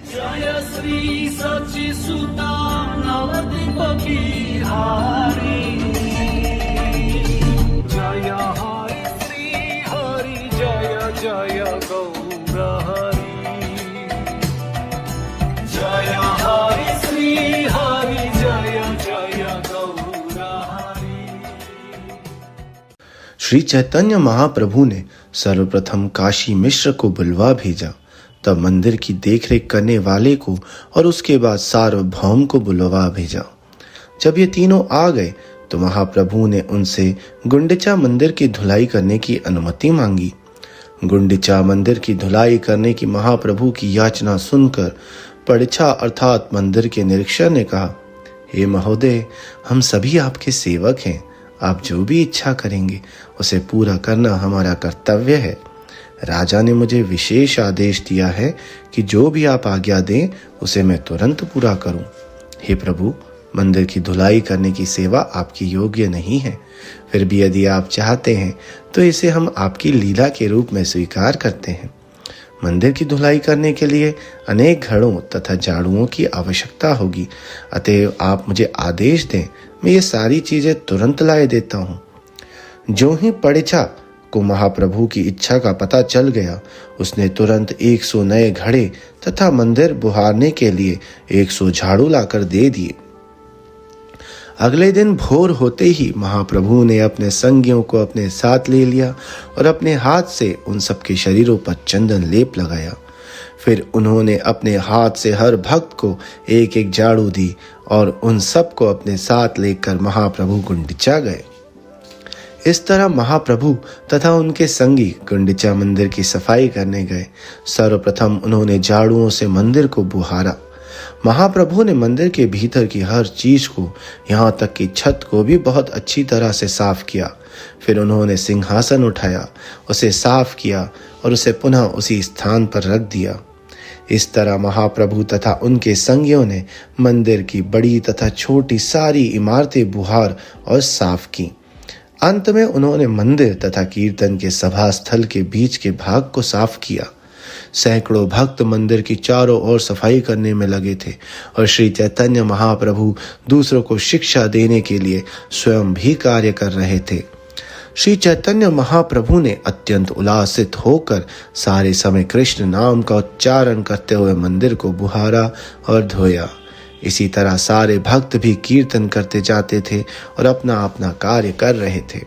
जय श्री सच्चिसुता नवदीप की हारी। जय हरि श्री हरि जय जय गौर हरि। जय हरि श्री हरि जय जय गौर हरि। श्री चैतन्य महाप्रभु ने सर्वप्रथम काशी मिश्र को बुलवा भेजा, तब मंदिर की देखरेख करने वाले को और उसके बाद सार्वभौम को बुलवा भेजा। जब ये तीनों आ गए तो महाप्रभु ने उनसे गुंडिचा मंदिर की धुलाई करने की अनुमति मांगी। गुंडिचा मंदिर की धुलाई करने की महाप्रभु की याचना सुनकर पड़िछा अर्थात मंदिर के निरीक्षक ने कहा, हे महोदय, हम सभी आपके सेवक हैं। आप जो भी इच्छा करेंगे उसे पूरा करना हमारा कर्तव्य है। राजा ने मुझे विशेष आदेश दिया है कि जो भी आप आज्ञा दें उसे मैं तुरंत पूरा करूं। हे प्रभु, मंदिर की धुलाई करने की सेवा आपकी योग्य नहीं है, फिर भी यदि आप चाहते हैं तो इसे हम आपकी लीला के रूप में स्वीकार करते हैं। मंदिर की धुलाई करने के लिए अनेक घड़ों तथा झाड़ुओं की आवश्यकता होगी, अतएव आप मुझे आदेश दें, मैं ये सारी चीजें तुरंत लाए देता हूँ। जो ही पड़िछा को महाप्रभु की इच्छा का पता चल गया, उसने तुरंत 100 नए घड़े तथा मंदिर बुहारने के लिए 100 झाड़ू लाकर दे दिए। अगले दिन भोर होते ही महाप्रभु ने अपने संगियों को अपने साथ ले लिया और अपने हाथ से उन सबके शरीरों पर चंदन लेप लगाया। फिर उन्होंने अपने हाथ से हर भक्त को एक एक झाड़ू दी और उन सबको अपने साथ लेकर महाप्रभु गुंडिचा गए। इस तरह महाप्रभु तथा उनके संगी गुंडिचा मंदिर की सफाई करने गए। सर्वप्रथम उन्होंने झाड़ुओं से मंदिर को बुहारा। महाप्रभु ने मंदिर के भीतर की हर चीज को, यहाँ तक कि छत को भी बहुत अच्छी तरह से साफ किया। फिर उन्होंने सिंहासन उठाया, उसे साफ किया और उसे पुनः उसी स्थान पर रख दिया। इस तरह महाप्रभु तथा उनके संगियों ने मंदिर की बड़ी तथा छोटी सारी इमारतें बुहार और साफ की। अंत में उन्होंने मंदिर तथा कीर्तन के सभा स्थल के बीच के भाग को साफ किया। सैकड़ों भक्त मंदिर की चारों ओर सफाई करने में लगे थे और श्री चैतन्य महाप्रभु दूसरों को शिक्षा देने के लिए स्वयं भी कार्य कर रहे थे। श्री चैतन्य महाप्रभु ने अत्यंत उल्लासित होकर सारे समय कृष्ण नाम का उच्चारण करते हुए मंदिर को बुहारा और धोया। इसी तरह सारे भक्त भी कीर्तन करते जाते थे और अपना अपना कार्य कर रहे थे।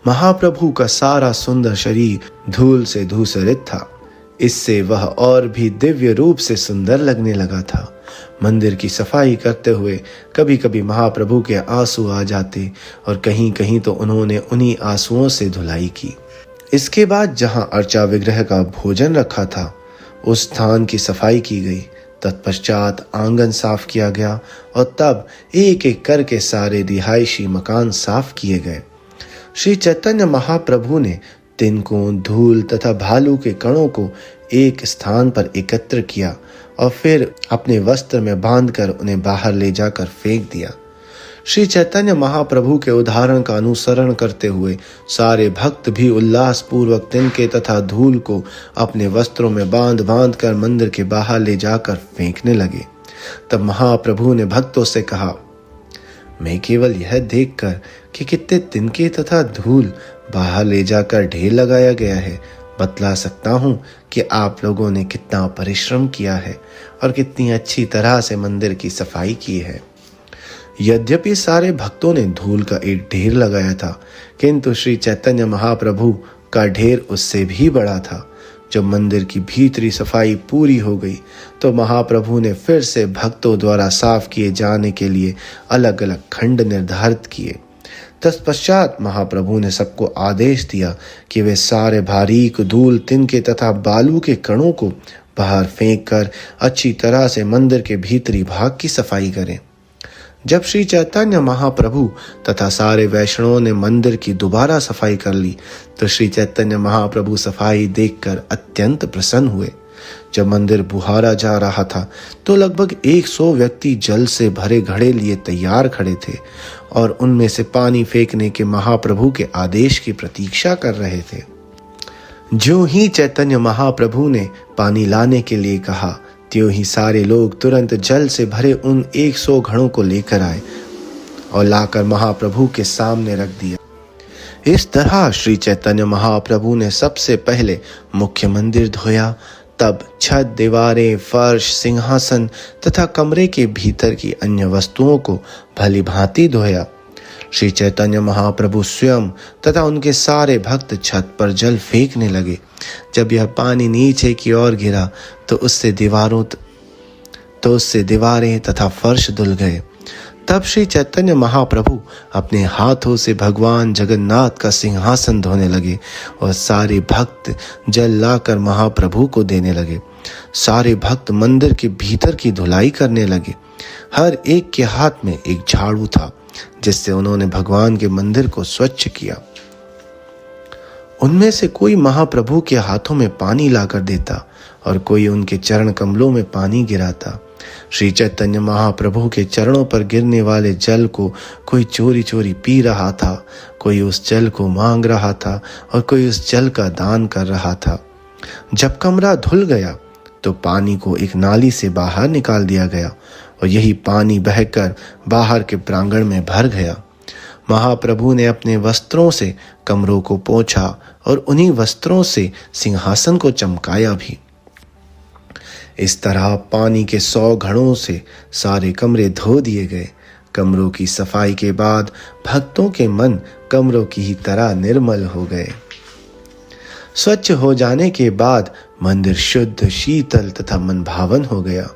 महाप्रभु का सारा सुंदर शरीर धूल से धूसरित था, इससे वह और भी दिव्य रूप से सुंदर लगने लगा था। मंदिर की सफाई करते हुए कभी कभी महाप्रभु के आंसू आ जाते और कहीं कहीं तो उन्होंने उन्हीं आंसुओं से धुलाई की। इसके बाद जहां अर्चा विग्रह का भोजन रखा था उस स्थान की सफाई की गई। तत्पश्चात आंगन साफ किया गया और तब एक एक करके सारे रिहायशी मकान साफ किए गए। श्री चैतन्य महाप्रभु ने तिनकों, धूल तथा भालू के कणों को एक स्थान पर एकत्र किया और फिर अपने वस्त्र में बांधकर उन्हें बाहर ले जाकर फेंक दिया। श्री चैतन्य महाप्रभु के उदाहरण का अनुसरण करते हुए सारे भक्त भी उल्लास पूर्वक तिनके तथा धूल को अपने वस्त्रों में बांध बांध कर मंदिर के बाहर ले जाकर फेंकने लगे। तब महाप्रभु ने भक्तों से कहा, मैं केवल यह देखकर कि कितने तिनके तथा धूल बाहर ले जाकर ढेर लगाया गया है बतला सकता हूँ कि आप लोगों ने कितना परिश्रम किया है और कितनी अच्छी तरह से मंदिर की सफाई की है। यद्यपि सारे भक्तों ने धूल का एक ढेर लगाया था, किंतु श्री चैतन्य महाप्रभु का ढेर उससे भी बड़ा था। जब मंदिर की भीतरी सफाई पूरी हो गई तो महाप्रभु ने फिर से भक्तों द्वारा साफ किए जाने के लिए अलग अलग खंड निर्धारित किए। तत्पश्चात महाप्रभु ने सबको आदेश दिया कि वे सारे बारीक धूल, तिनके तथा बालू के कणों को बाहर फेंककर अच्छी तरह से मंदिर के भीतरी भाग की सफाई करें। जब श्री चैतन्य महाप्रभु तथा सारे वैष्णवों ने मंदिर की दोबारा सफाई कर ली तो श्री चैतन्य महाप्रभु सफाई देखकर अत्यंत प्रसन्न हुए। जब मंदिर बुहारा जा रहा था तो लगभग 100 व्यक्ति जल से भरे घड़े लिए तैयार खड़े थे और उनमें से पानी फेंकने के महाप्रभु के आदेश की प्रतीक्षा कर रहे थे। जो ही चैतन्य महाप्रभु ने पानी लाने के लिए कहा, त्यों ही सारे लोग तुरंत जल से भरे उन 100 घड़ों को लेकर आए और लाकर महाप्रभु के सामने रख दिया। इस तरह श्री चैतन्य महाप्रभु ने सबसे पहले मुख्य मंदिर धोया, तब छत, दीवारें, फर्श, सिंहासन तथा कमरे के भीतर की अन्य वस्तुओं को भली भांति धोया। श्री चैतन्य महाप्रभु स्वयं तथा उनके सारे भक्त छत पर जल फेंकने लगे। जब यह पानी नीचे की ओर गिरा तो उससे दीवारें तथा फर्श धुल गए। तब श्री चैतन्य महाप्रभु अपने हाथों से भगवान जगन्नाथ का सिंहासन धोने लगे और सारे भक्त जल लाकर महाप्रभु को देने लगे। सारे भक्त मंदिर के भीतर की धुलाई करने लगे। हर एक के हाथ में एक झाड़ू था जिससे उन्होंने भगवान के मंदिर को स्वच्छ किया। उनमें से कोई महाप्रभु के हाथों में पानी लाकर देता और कोई उनके चरण कमलों में पानी गिराता। श्री चैतन्य महाप्रभु के चरणों पर गिरने वाले जल को कोई चोरी चोरी पी रहा था, कोई उस जल को मांग रहा था और कोई उस जल का दान कर रहा था। जब कमरा धुल गया तो पानी को एक नाली से बाहर निकाल दिया गया और यही पानी बहकर बाहर के प्रांगण में भर गया। महाप्रभु ने अपने वस्त्रों से कमरों को पोंछा और उन्हीं वस्त्रों से सिंहासन को चमकाया भी। इस तरह पानी के 100 घड़ों से सारे कमरे धो दिए गए। कमरों की सफाई के बाद भक्तों के मन कमरों की ही तरह निर्मल हो गए। स्वच्छ हो जाने के बाद मंदिर शुद्ध, शीतल तथा मनभावन हो गया,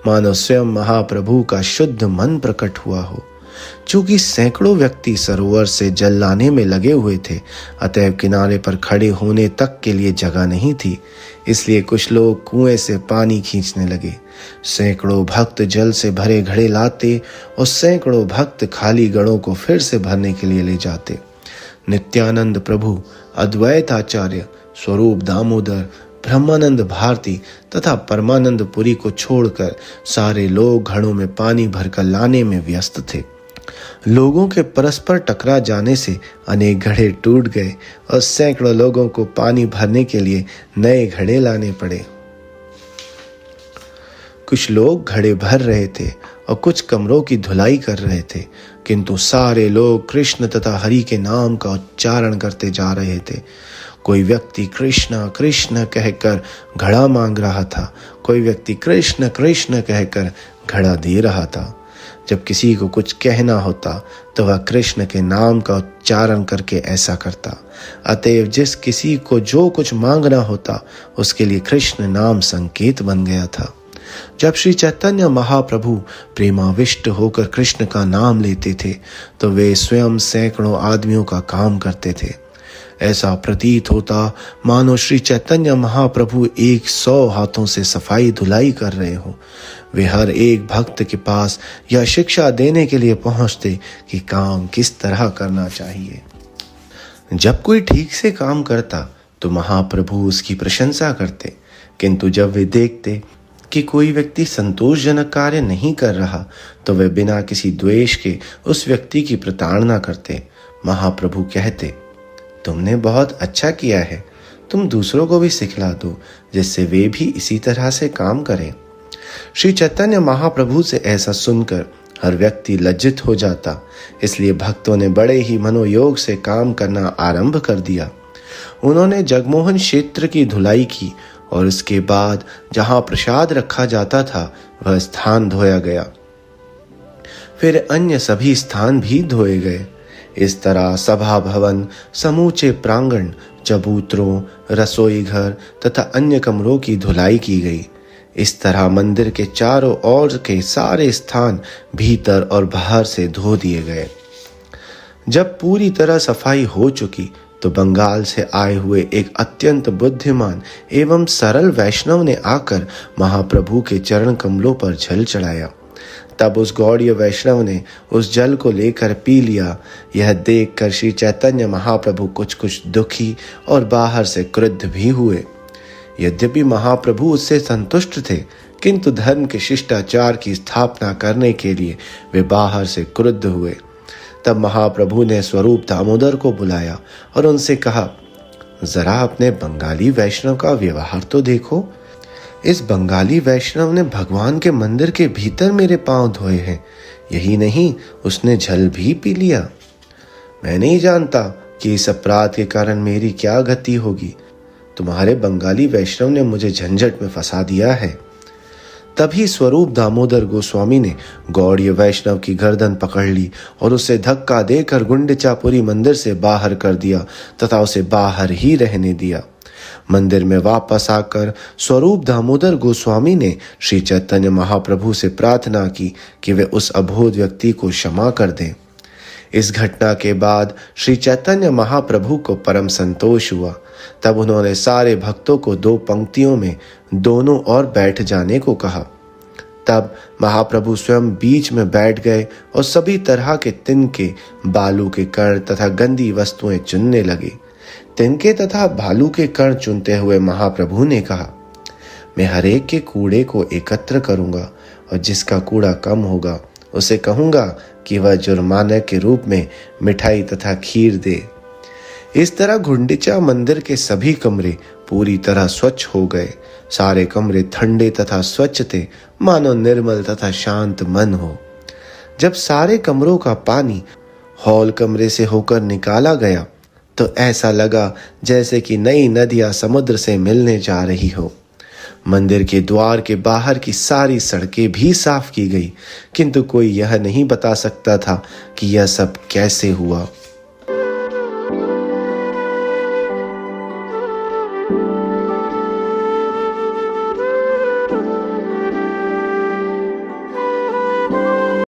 मानो स्वयं महाप्रभु का शुद्ध मन प्रकट हुआ हो। चूंकि सैकड़ों व्यक्ति सरोवर से जल लाने में लगे हुए थे, अतएव किनारे पर खड़े होने तक के लिए जगह नहीं थी, इसलिए कुछ लोग कुएं से पानी खींचने लगे। सैकड़ों भक्त जल से भरे घड़े लाते और सैकड़ों भक्त खाली घड़ों को फिर से भरने के लिए ले जाते। नित्यानंद प्रभु, अद्वैत आचार्य, स्वरूप दामोदर, ब्रह्मानंद भारती तथा परमानंद पुरी को छोड़कर सारे लोग घड़ों में पानी भरकर लाने में व्यस्त थे। लोगों के परस्पर टकरा जाने से अनेक घड़े टूट गए और सैकड़ों लोगों को पानी भरने के लिए नए घड़े लाने पड़े। कुछ लोग घड़े भर रहे थे और कुछ कमरों की धुलाई कर रहे थे, किंतु सारे लोग कृष्ण तथा हरि के नाम का उच्चारण करते जा रहे थे। कोई व्यक्ति कृष्ण कृष्ण कहकर घड़ा मांग रहा था, कोई व्यक्ति कृष्ण कृष्ण कहकर घड़ा दे रहा था। जब किसी को कुछ कहना होता तो वह कृष्ण के नाम का उच्चारण करके ऐसा करता। अतएव जिस किसी को जो कुछ मांगना होता उसके लिए कृष्ण नाम संकेत बन गया था। जब श्री चैतन्य महाप्रभु प्रेमाविष्ट होकर कृष्ण का नाम लेते थे तो वे स्वयं सैकड़ों आदमियों का काम करते थे। ऐसा प्रतीत होता मानो श्री चैतन्य महाप्रभु 100 हाथों से सफाई धुलाई कर रहे हो। वे हर एक भक्त के पास यह शिक्षा देने के लिए पहुंचते कि काम किस तरह करना चाहिए। जब कोई ठीक से काम करता तो महाप्रभु उसकी प्रशंसा करते, किंतु जब वे देखते कि कोई व्यक्ति संतोषजनक कार्य नहीं कर रहा तो वे बिना किसी द्वेष के उस व्यक्ति की प्रताड़ना करते। महाप्रभु कहते, तुमने बहुत अच्छा किया है, तुम दूसरों को भी सिखला दो जिससे वे भी इसी तरह से काम करें। श्री चैतन्य महाप्रभु से ऐसा सुनकर हर व्यक्ति लज्जित हो जाता, इसलिए भक्तों ने बड़े ही मनोयोग से काम करना आरंभ कर दिया। उन्होंने जगमोहन क्षेत्र की धुलाई की और उसके बाद जहां प्रसाद रखा जाता था वह स्थान धोया गया। फिर अन्य सभी स्थान भी धोए गए। इस तरह सभा भवन, समूचे प्रांगण, चबूतरों, रसोई घर तथा अन्य कमरों की धुलाई की गई। इस तरह मंदिर के चारों ओर के सारे स्थान भीतर और बाहर से धो दिए गए। जब पूरी तरह सफाई हो चुकी तो बंगाल से आए हुए एक अत्यंत बुद्धिमान एवं सरल वैष्णव ने आकर महाप्रभु के चरण कमलों पर जल चढ़ाया। तब उस गौड़ीय वैष्णव ने उस जल को लेकर पी लिया। यह देखकर श्री चैतन्य महाप्रभु कुछ दुखी और बाहर से क्रुद्ध भी हुए। यद्यपि महाप्रभु उससे संतुष्ट थे, किंतु धर्म के शिष्टाचार की स्थापना करने के लिए वे बाहर से क्रुद्ध हुए। तब महाप्रभु ने स्वरूप दामोदर को बुलाया और उनसे कहा, जरा अपने बंगाली वैष्णव का व्यवहार तो देखो। इस बंगाली वैष्णव ने भगवान के मंदिर के भीतर मेरे पांव धोए हैं, यही नहीं उसने जल भी पी लिया। मैं नहीं जानता कि इस अपराध के कारण मेरी क्या गति होगी। तुम्हारे बंगाली वैष्णव ने मुझे झंझट में फंसा दिया है। तभी स्वरूप दामोदर गोस्वामी ने गौड़ीय वैष्णव की गर्दन पकड़ ली और उसे धक्का देकर गुंडिचापुरी मंदिर से बाहर कर दिया तथा उसे बाहर ही रहने दिया। मंदिर में वापस आकर स्वरूप दामोदर गोस्वामी ने श्री चैतन्य महाप्रभु से प्रार्थना की कि वे उस अबोध व्यक्ति को क्षमा कर दें। इस घटना के बाद श्री चैतन्य महाप्रभु को परम संतोष हुआ। तब उन्होंने सारे भक्तों को 2 पंक्तियों में दोनों ओर बैठ जाने को कहा। तब महाप्रभु स्वयं बीच में बैठ गए और सभी तरह के तिनके, बालू के कण तथा गंदी वस्तुएं चुनने लगे। तिनके तथा बालू के कण चुनते हुए महाप्रभु ने कहा, मैं हरेक के कूड़े को एकत्र करूंगा और जिसका कूड़ा कम होगा उसे कहूंगा कि वह जुर्माने के रूप में मिठाई तथा खीर दे। इस तरह गुंडिचा मंदिर के सभी कमरे पूरी तरह स्वच्छ हो गए। सारे कमरे ठंडे तथा स्वच्छ थे, मानो निर्मल तथा शांत मन हो। जब सारे कमरों का पानी हॉल कमरे से होकर निकाला गया तो ऐसा लगा जैसे कि नई नदियां समुद्र से मिलने जा रही हो। मंदिर के द्वार के बाहर की सारी सड़कें भी साफ की गई, किंतु कोई यह नहीं बता सकता था कि यह सब कैसे हुआ।